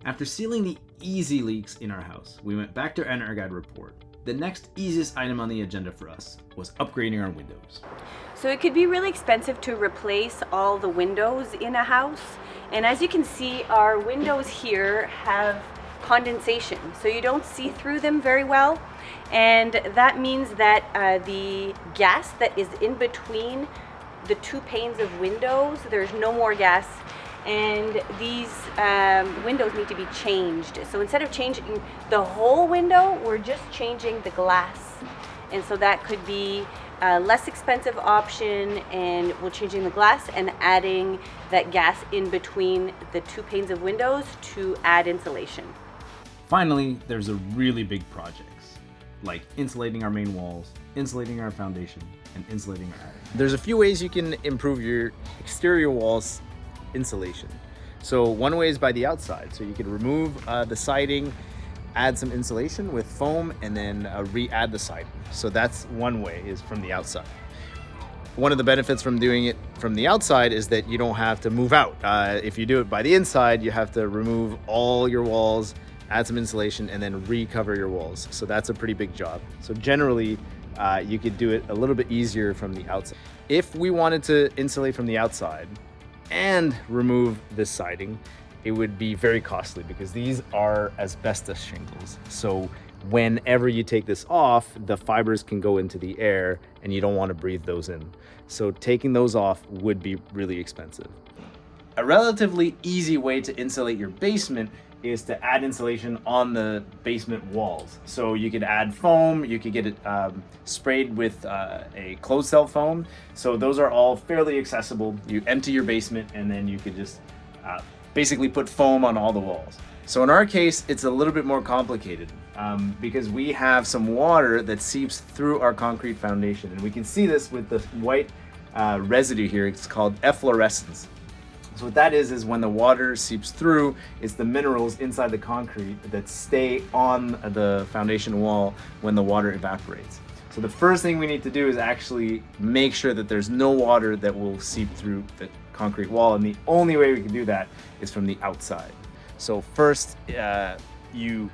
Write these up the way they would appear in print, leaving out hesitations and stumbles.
After sealing the easy leaks in our house, we went back to our enter guide report. The next easiest item on the agenda for us was upgrading our windows. So it could be really expensive to replace all the windows in a house. And as you can see, our windows here have condensation, so you don't see through them very well. And that means that the gas that is in between the two panes of windows, there's no more gas, and these windows need to be changed. So instead of changing the whole window, we're just changing the glass. And so that could be a less expensive option, and we're changing the glass and adding that gas in between the two panes of windows to add insulation. Finally, there's a really big projects, like insulating our main walls, insulating our foundation, and insulating our attic. There's a few ways you can improve your exterior walls insulation. So one way is by the outside. So you can remove the siding, add some insulation with foam, and then re-add the siding. So that's one way, is from the outside. One of the benefits from doing it from the outside is that you don't have to move out. If you do it by the inside, you have to remove all your walls, add some insulation, and then recover your walls. So that's a pretty big job. So generally, you could do it a little bit easier from the outside. If we wanted to insulate from the outside and remove this siding, it would be very costly because these are asbestos shingles. So whenever you take this off, the fibers can go into the air and you don't want to breathe those in. So taking those off would be really expensive. A relatively easy way to insulate your basement is to add insulation on the basement walls. So you could add foam, you could get it sprayed with a closed cell foam. So those are all fairly accessible. You empty your basement and then you could just basically put foam on all the walls. So in our case, it's a little bit more complicated because we have some water that seeps through our concrete foundation. And we can see this with the white residue here. It's called efflorescence. So what that is when the water seeps through, it's the minerals inside the concrete that stay on the foundation wall when the water evaporates. So the first thing we need to do is actually make sure that there's no water that will seep through the concrete wall, and the only way we can do that is from the outside. So first, you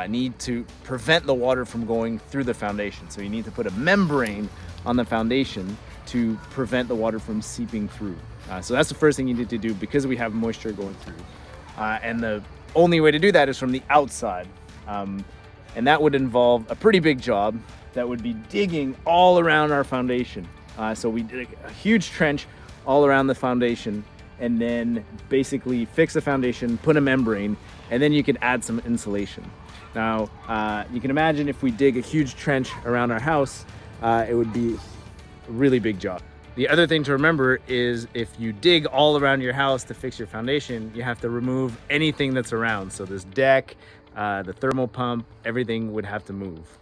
need to prevent the water from going through the foundation. So you need to put a membrane on the foundation to prevent the water from seeping through. So that's the first thing you need to do because we have moisture going through. And the only way to do that is from the outside. And that would involve a pretty big job. That would be digging all around our foundation. So we did a huge trench all around the foundation and then basically fix the foundation, put a membrane, and then you can add some insulation. Now, you can imagine if we dig a huge trench around our house, it would be a really big job. The other thing to remember is if you dig all around your house to fix your foundation, you have to remove anything that's around. So this deck, the thermal pump, everything would have to move.